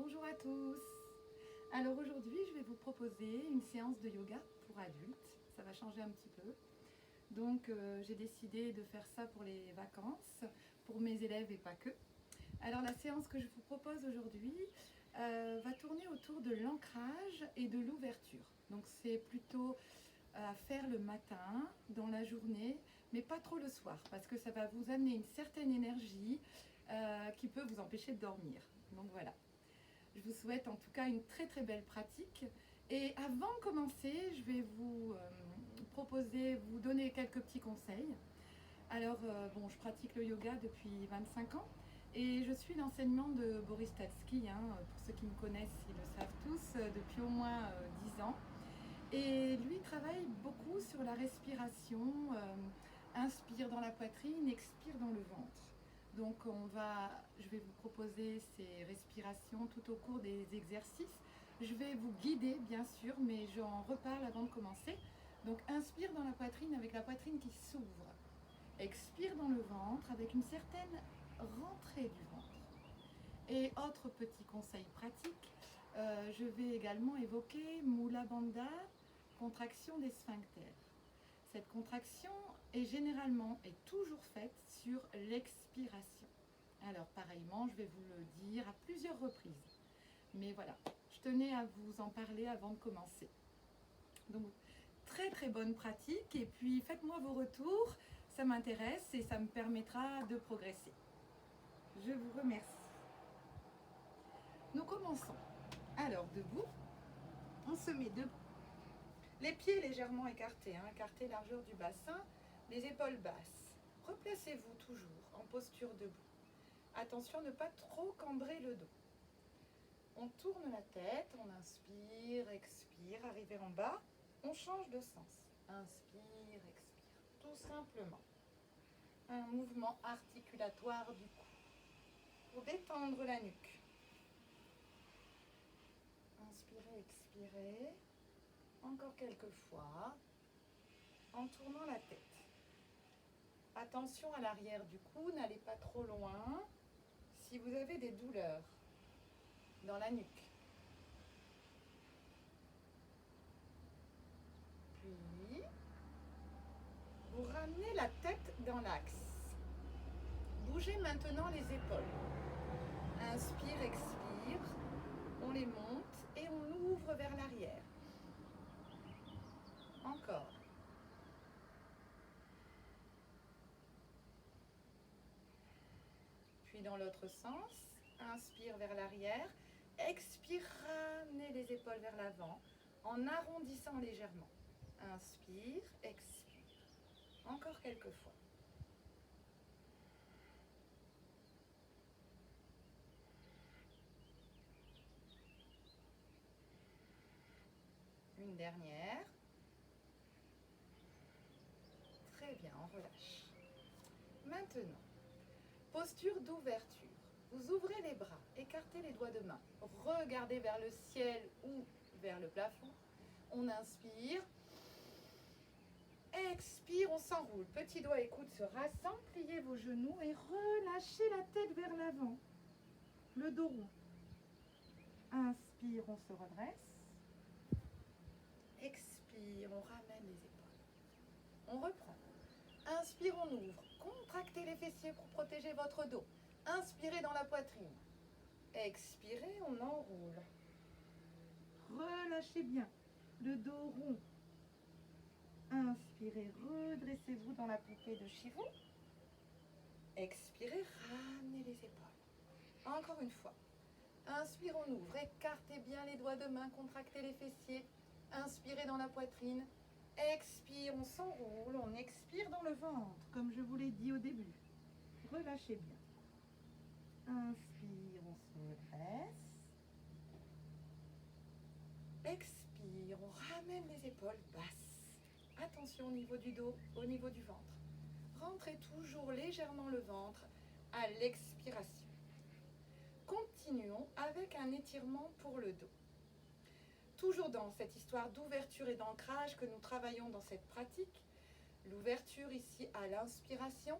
Bonjour à tous. Alors aujourd'hui, je vais vous proposer une séance de yoga pour adultes. Ça va changer un petit peu. Donc j'ai décidé de faire ça pour les vacances, pour mes élèves et pas que. Alors la séance que je vous propose aujourd'hui va tourner autour de l'ancrage et de l'ouverture. Donc c'est plutôt à faire le matin, dans la journée, mais pas trop le soir, parce que ça va vous amener une certaine énergie qui peut vous empêcher de dormir. Donc voilà. Je vous souhaite en tout cas une très très belle pratique. Et avant de commencer, je vais vous proposer, vous donner quelques petits conseils. Alors, je pratique le yoga depuis 25 ans et je suis l'enseignement de Boris Statsky. Pour ceux qui me connaissent, ils le savent tous, depuis au moins 10 ans. Et lui travaille beaucoup sur la respiration, inspire dans la poitrine, expire dans le ventre. Donc je vais vous proposer ces respirations tout au cours des exercices. Je vais vous guider bien sûr, mais j'en reparle avant de commencer. Donc inspire dans la poitrine avec la poitrine qui s'ouvre. Expire dans le ventre avec une certaine rentrée du ventre. Et autre petit conseil pratique, je vais également évoquer Mula Bandha, contraction des sphincters. Cette contraction est toujours faite sur l'expiration. Alors pareillement, je vais vous le dire à plusieurs reprises. Mais voilà, je tenais à vous en parler avant de commencer. Donc très très bonne pratique et puis faites-moi vos retours, ça m'intéresse et ça me permettra de progresser. Je vous remercie. Nous commençons. Alors debout, on se met debout. Les pieds légèrement écartés, écartés largeur du bassin, les épaules basses. Replacez-vous toujours en posture debout. Attention, ne pas trop cambrer le dos. On tourne la tête, on inspire, expire, arrivé en bas, on change de sens. Inspire, expire, tout simplement. Un mouvement articulatoire du cou pour détendre la nuque. Inspirez, expirez. Encore quelques fois, en tournant la tête. Attention à l'arrière du cou, n'allez pas trop loin. Si vous avez des douleurs dans la nuque. Puis, vous ramenez la tête dans l'axe. Bougez maintenant les épaules. Inspire, expire. On les monte et on ouvre vers l'arrière. Encore. Puis dans l'autre sens, inspire vers l'arrière. Expire, ramenez les épaules vers l'avant en arrondissant légèrement. Inspire, expire. Encore quelques fois. Une dernière. Très bien, on relâche. Maintenant, posture d'ouverture. Vous ouvrez les bras, écartez les doigts de main. Regardez vers le ciel ou vers le plafond. On inspire. Expire, on s'enroule. Petit doigt et coude se rassemblent. Pliez vos genoux et relâchez la tête vers l'avant. Le dos rond. Inspire, on se redresse. Expire, on ramène les épaules. On reprend. Inspire, on ouvre. Contractez les fessiers pour protéger votre dos. Inspirez dans la poitrine. Expirez, on enroule. Relâchez bien. Le dos rond. Inspirez, redressez-vous dans la poupée de Chiron. Expirez, ramenez les épaules. Encore une fois. Inspire, on ouvre. Écartez bien les doigts de main, contractez les fessiers. Inspirez dans la poitrine. Expire, on s'enroule. On expire dans le ventre, comme je vous l'ai dit au début. Relâchez bien. Inspire, on se redresse. Expire, on ramène les épaules basses. Attention au niveau du dos, au niveau du ventre. Rentrez toujours légèrement le ventre à l'expiration. Continuons avec un étirement pour le dos. Toujours dans cette histoire d'ouverture et d'ancrage que nous travaillons dans cette pratique. L'ouverture ici à l'inspiration.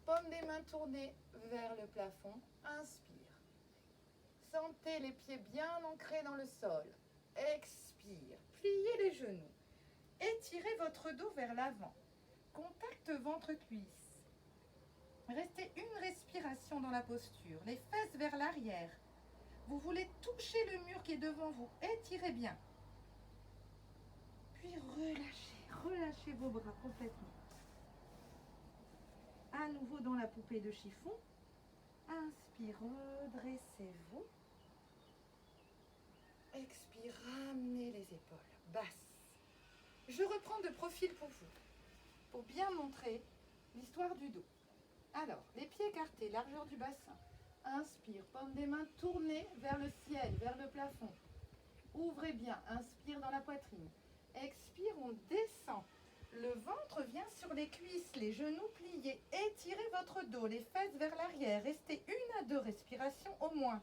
Paume des mains tournées vers le plafond. Inspire. Sentez les pieds bien ancrés dans le sol. Expire. Pliez les genoux. Étirez votre dos vers l'avant. Contact ventre-cuisse. Restez une respiration dans la posture. Les fesses vers l'arrière. Vous voulez toucher le mur qui est devant vous. Étirez bien. Puis relâchez. Relâchez vos bras complètement. À nouveau dans la poupée de chiffon. Inspire, redressez-vous. Expire, ramenez les épaules basses. Je reprends de profil pour vous, pour bien montrer l'histoire du dos. Alors, les pieds écartés, largeur du bassin. Inspire, paume des mains tournées vers le ciel, vers le plafond. Ouvrez bien, inspire dans la poitrine. Expire, on descend. Le ventre vient sur les cuisses, les genoux pliés. Étirez votre dos, les fesses vers l'arrière. Restez 1 à 2 respirations au moins.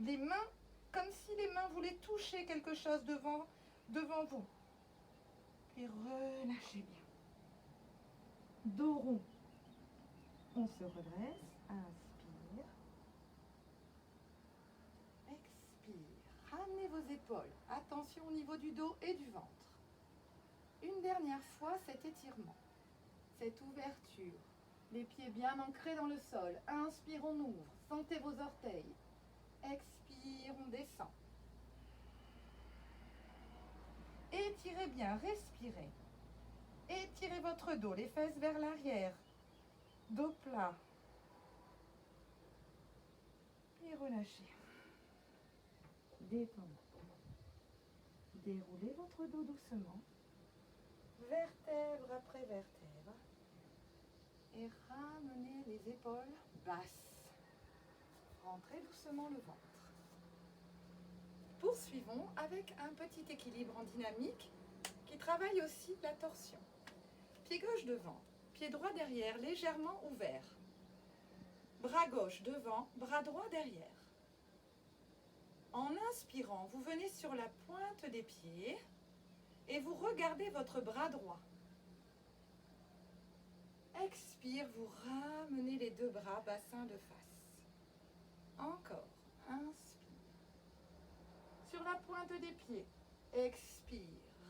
Les mains, comme si les mains voulaient toucher quelque chose devant vous. Puis relâchez bien. Dos rond. On se redresse. Inspire. Expire. Ramenez vos épaules. Attention au niveau du dos et du ventre. Une dernière fois cet étirement. Cette ouverture. Les pieds bien ancrés dans le sol. Inspire, on ouvre. Sentez vos orteils. Expire, on descend. Étirez bien, respirez. Étirez votre dos, les fesses vers l'arrière. Dos plat. Puis relâchez. Détendez. Déroulez votre dos doucement. Vertèbre après vertèbre. Et ramenez les épaules basses. Rentrez doucement le ventre. Poursuivons avec un petit équilibre en dynamique qui travaille aussi la torsion. Pied gauche devant, pied droit derrière, légèrement ouvert. Bras gauche devant, bras droit derrière. En inspirant, vous venez sur la pointe des pieds et vous regardez votre bras droit. Expire, vous ramenez les 2 bras, bassin de face. Encore, inspire. Sur la pointe des pieds, expire.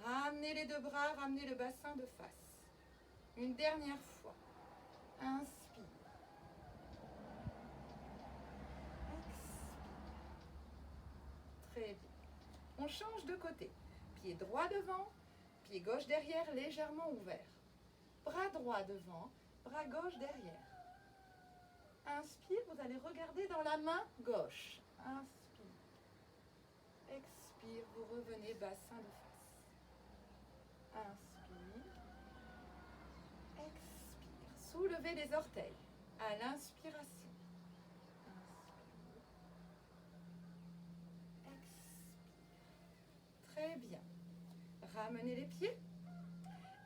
Ramenez les 2 bras, ramenez le bassin de face. Une dernière fois. Inspire. Expire. Très bien. On change de côté. Pied droit devant, pied gauche derrière, légèrement ouvert. Bras droit devant, bras gauche derrière. Inspire, vous allez regarder dans la main gauche. Inspire. Expire, vous revenez bassin de face. Inspire. Expire. Soulevez les orteils à l'inspiration. Inspire. Expire. Très bien. Ramenez les pieds.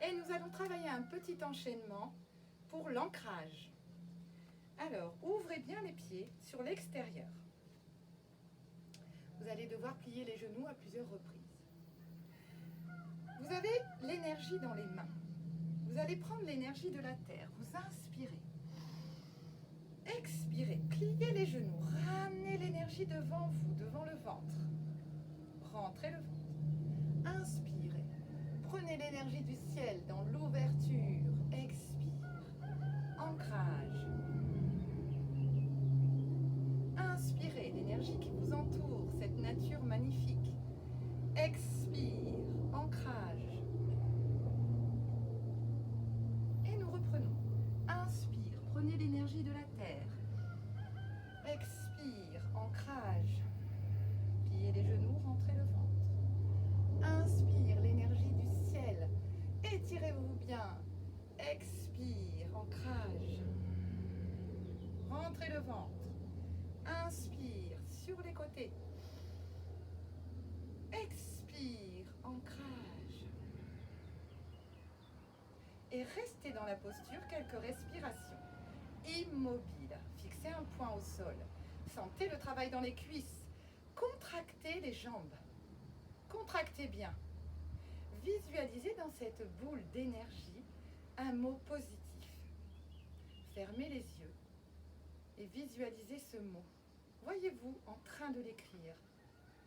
Et nous allons travailler un petit enchaînement pour l'ancrage. Alors, ouvrez bien les pieds sur l'extérieur. Vous allez devoir plier les genoux à plusieurs reprises. Vous avez l'énergie dans les mains. Vous allez prendre l'énergie de la terre. Vous inspirez. Expirez. Pliez les genoux. Ramenez l'énergie devant vous, devant le ventre. Rentrez le ventre. Inspirez. Prenez l'énergie du ciel dans l'ouverture. Expire. Ancrage. Inspirez l'énergie qui vous entoure, cette nature magnifique. Expire. Ancrage. Et nous reprenons. Inspire. Prenez l'énergie de la terre. Expire. Ancrage. Pliez les genoux, rentrez le ventre. Inspire l'énergie du ciel. Étirez-vous bien. Expire. Ancrage. Rentrez le ventre. Inspire sur les côtés. Expire. Ancrage. Et restez dans la posture quelques respirations. Immobile. Fixez un point au sol. Sentez le travail dans les cuisses. Contractez les jambes. Contractez bien. Visualisez dans cette boule d'énergie un mot positif. Fermez les yeux. et visualisez ce mot. Voyez-vous en train de l'écrire.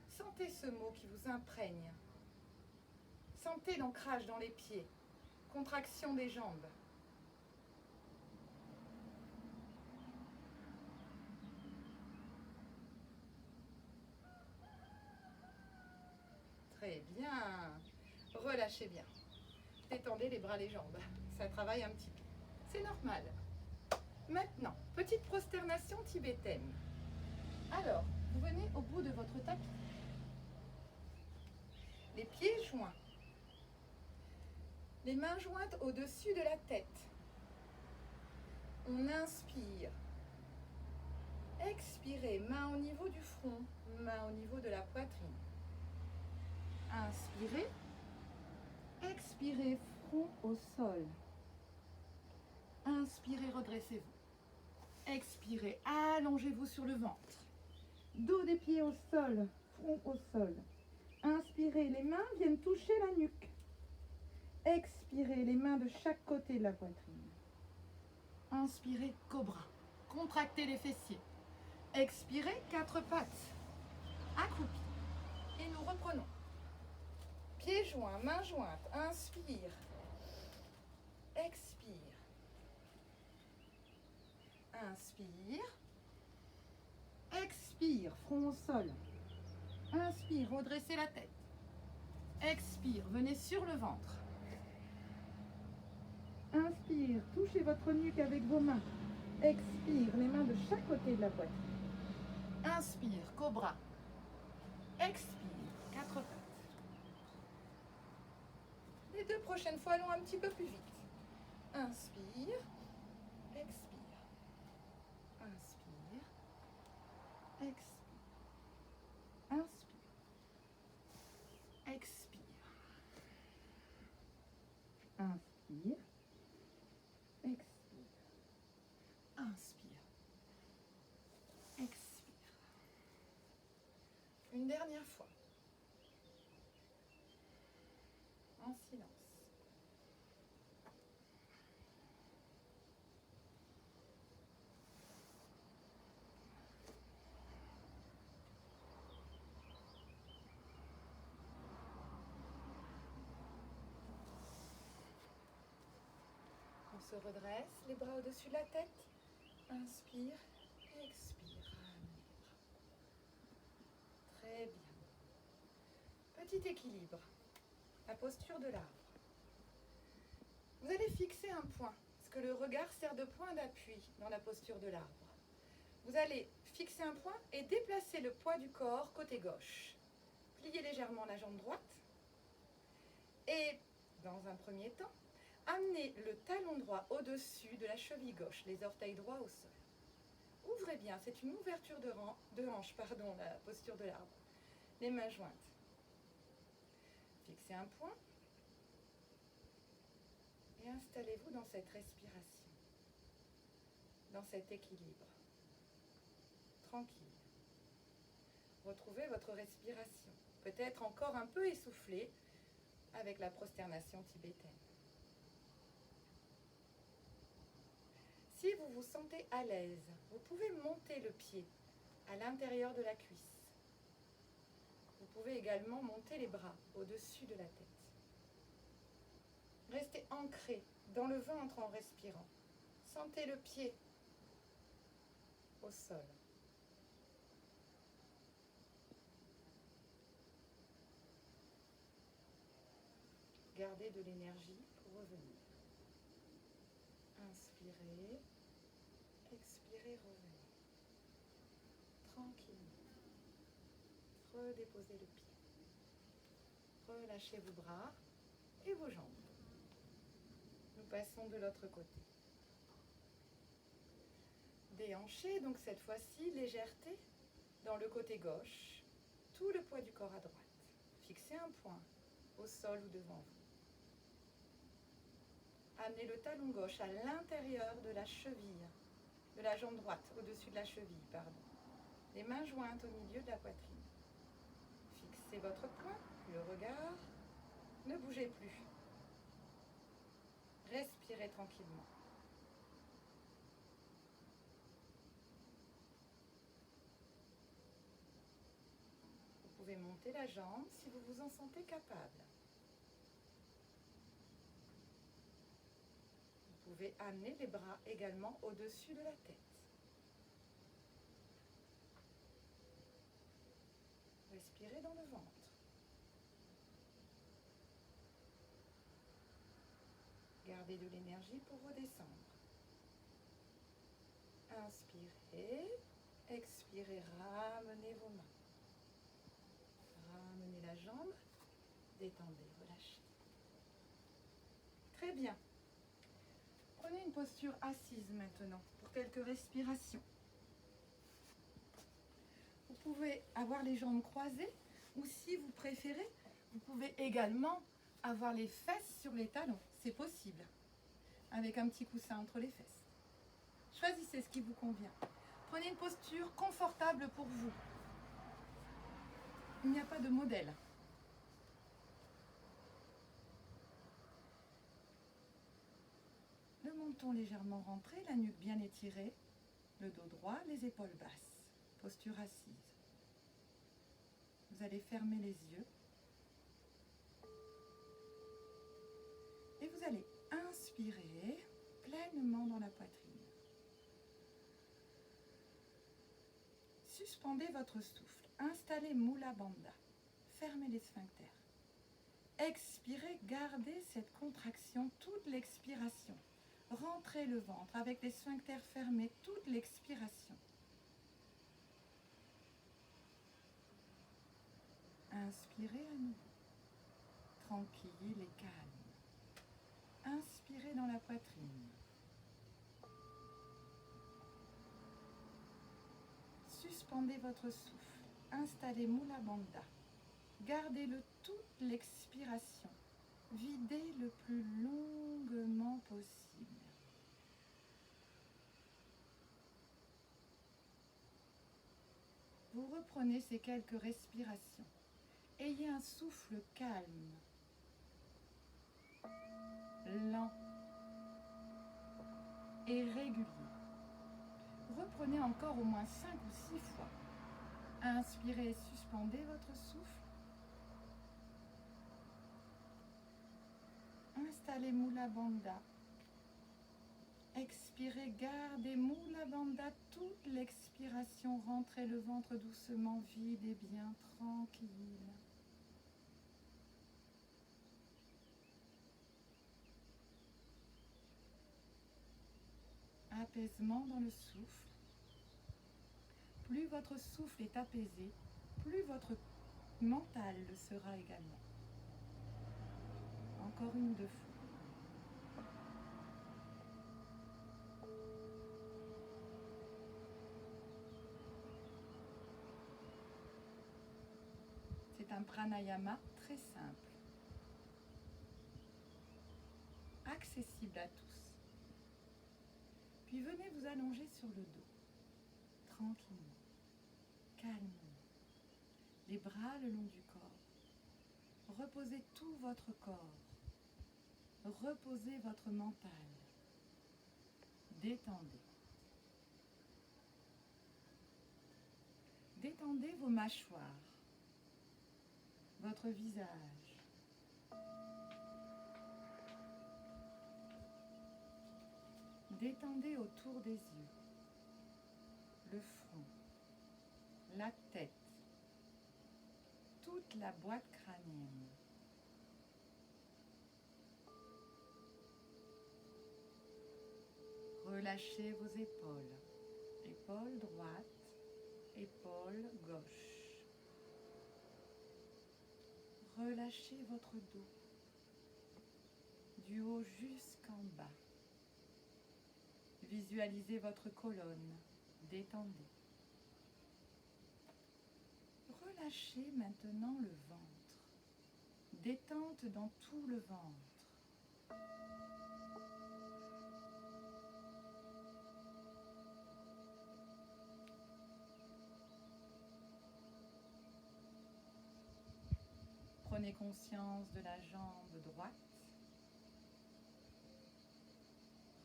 Sentez ce mot qui vous imprègne. Sentez l'ancrage dans les pieds, contraction des jambes. Très bien. Relâchez bien. Détendez les bras, les jambes. Ça travaille un petit peu. C'est normal. Maintenant, petite prosternation tibétaine. Alors, vous venez au bout de votre tapis. Les pieds joints. Les mains jointes au-dessus de la tête. On inspire. Expirez, main au niveau du front, main au niveau de la poitrine. Inspirez. Expirez, front au sol. Inspirez, redressez-vous. Expirez, allongez-vous sur le ventre. Dos des pieds au sol, front au sol. Inspirez, les mains viennent toucher la nuque. Expirez, les mains de chaque côté de la poitrine. Inspirez, cobra. Contractez les fessiers. Expirez, quatre pattes. Accroupi. Et nous reprenons. Pieds joints, mains jointes. Inspire. Expire. Inspire. Expire, front au sol. Inspire, redressez la tête. Expire, venez sur le ventre. Inspire, touchez votre nuque avec vos mains. Expire, les mains de chaque côté de la poitrine. Inspire, cobra. Expire, quatre pattes. Les deux prochaines fois, allons un petit peu plus vite. Inspire, expire. Inspire, expire. Inspire, expire. Inspire, expire. Inspire, expire. Une dernière fois. En silence. On se redresse, les bras au-dessus de la tête. Inspire, expire. Ramenez les bras. Très bien. Petit équilibre. La posture de l'arbre. Vous allez fixer un point, parce que le regard sert de point d'appui dans la posture de l'arbre. Vous allez fixer un point et déplacer le poids du corps côté gauche. Pliez légèrement la jambe droite. Et, dans un premier temps, amenez le talon droit au-dessus de la cheville gauche, les orteils droits au sol. Ouvrez bien, c'est une ouverture de hanche, la posture de l'arbre. Les mains jointes. Fixez un point. Et installez-vous dans cette respiration, dans cet équilibre. Tranquille. Retrouvez votre respiration, peut-être encore un peu essoufflée avec la prosternation tibétaine. Si vous vous sentez à l'aise, vous pouvez monter le pied à l'intérieur de la cuisse. Vous pouvez également monter les bras au-dessus de la tête. Restez ancré dans le ventre en respirant. Sentez le pied au sol. Gardez de l'énergie pour revenir. Inspirez, expirez, revenez. Tranquillement. Redéposez le pied. Relâchez vos bras et vos jambes. Nous passons de l'autre côté. Déhanché, donc cette fois-ci, légèreté dans le côté gauche, tout le poids du corps à droite. Fixez un point au sol ou devant vous. Amenez le talon gauche à l'intérieur de la cheville, de la jambe droite, au-dessus de la cheville, pardon. Les mains jointes au milieu de la poitrine. Fixez votre point, le regard. Ne bougez plus. Respirez tranquillement. pouvez monter la jambe si vous vous en sentez capable. Vous pouvez amener les bras également au-dessus de la tête. Respirez dans le ventre. Gardez de l'énergie pour redescendre. Inspirez, expirez, ramenez vos mains. Ramenez la jambe, détendez, relâchez. Très bien. Prenez une posture assise maintenant pour quelques respirations. Vous pouvez avoir les jambes croisées ou si vous préférez, vous pouvez également avoir les fesses sur les talons. C'est possible, avec un petit coussin entre les fesses. Choisissez ce qui vous convient. Prenez une posture confortable pour vous. Il n'y a pas de modèle. Le menton légèrement rentré, la nuque bien étirée, le dos droit, les épaules basses. Posture assise. Vous allez fermer les yeux. Et vous allez inspirer pleinement dans la poitrine. Suspendez votre souffle. Installez Mula Bandha. Fermez les sphincters. Expirez, gardez cette contraction toute l'expiration. Rentrez le ventre avec les sphincters fermés toute l'expiration. Inspirez à nouveau. Tranquille et calme. Inspirez dans la poitrine. Suspendez votre souffle. Installez Mula Bandha. Gardez-le toute l'expiration. Videz le plus longuement possible. Vous reprenez ces quelques respirations. Ayez un souffle calme, lent et régulier. Reprenez encore au moins 5 ou 6 fois. Inspirez et suspendez votre souffle. Installez Mula Bandha. Expirez, gardez Mula Bandha toute l'expiration. Rentrez le ventre doucement vide et bien tranquille. Apaisement dans le souffle. Plus votre souffle est apaisé, plus votre mental le sera également. Encore une, 2 fois. C'est un pranayama très simple, accessible à tous. Puis venez vous allonger sur le dos, tranquillement, calmement, les bras le long du corps. Reposez tout votre corps, reposez votre mental, détendez. Détendez vos mâchoires, votre visage. Détendez autour des yeux, le front, la tête, toute la boîte crânienne. Relâchez vos épaules, épaule droite, épaule gauche. Relâchez votre dos, du haut jusqu'en bas. Visualisez votre colonne, détendez. Relâchez maintenant le ventre. Détente dans tout le ventre. Prenez conscience de la jambe droite.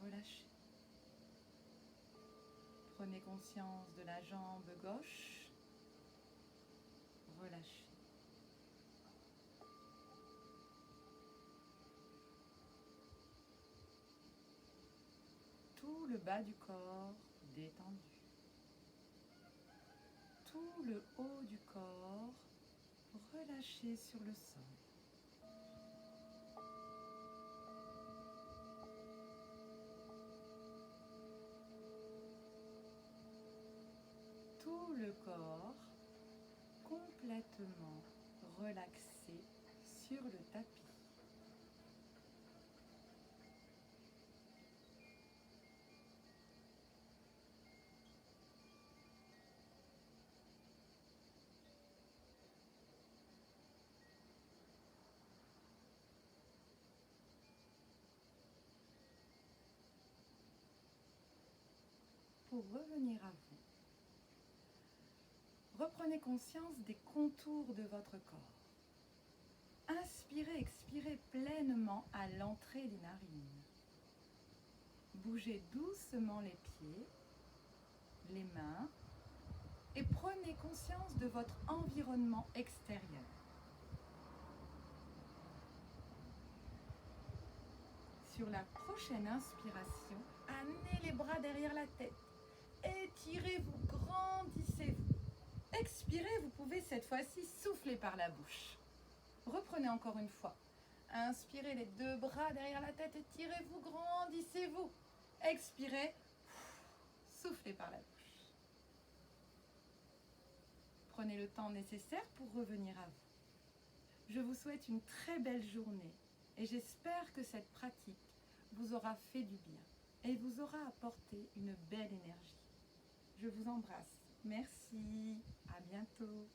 Relâchez. Prenez conscience de la jambe gauche. Relâchez. bas du corps détendu. Tout le haut du corps relâché sur le sol. Tout le corps complètement relaxé sur le tapis. Pour revenir à vous, reprenez conscience des contours de votre corps. Inspirez, expirez pleinement à l'entrée des narines. Bougez doucement les pieds, les mains et prenez conscience de votre environnement extérieur. Sur la prochaine inspiration, amenez les bras derrière la tête. Étirez-vous, grandissez-vous. Expirez, vous pouvez cette fois-ci souffler par la bouche. Reprenez encore une fois. Inspirez les deux bras derrière la tête, étirez-vous, grandissez-vous. Expirez, soufflez par la bouche. Prenez le temps nécessaire pour revenir à vous. Je vous souhaite une très belle journée et j'espère que cette pratique vous aura fait du bien et vous aura apporté une belle énergie. Je vous embrasse. Merci. À bientôt.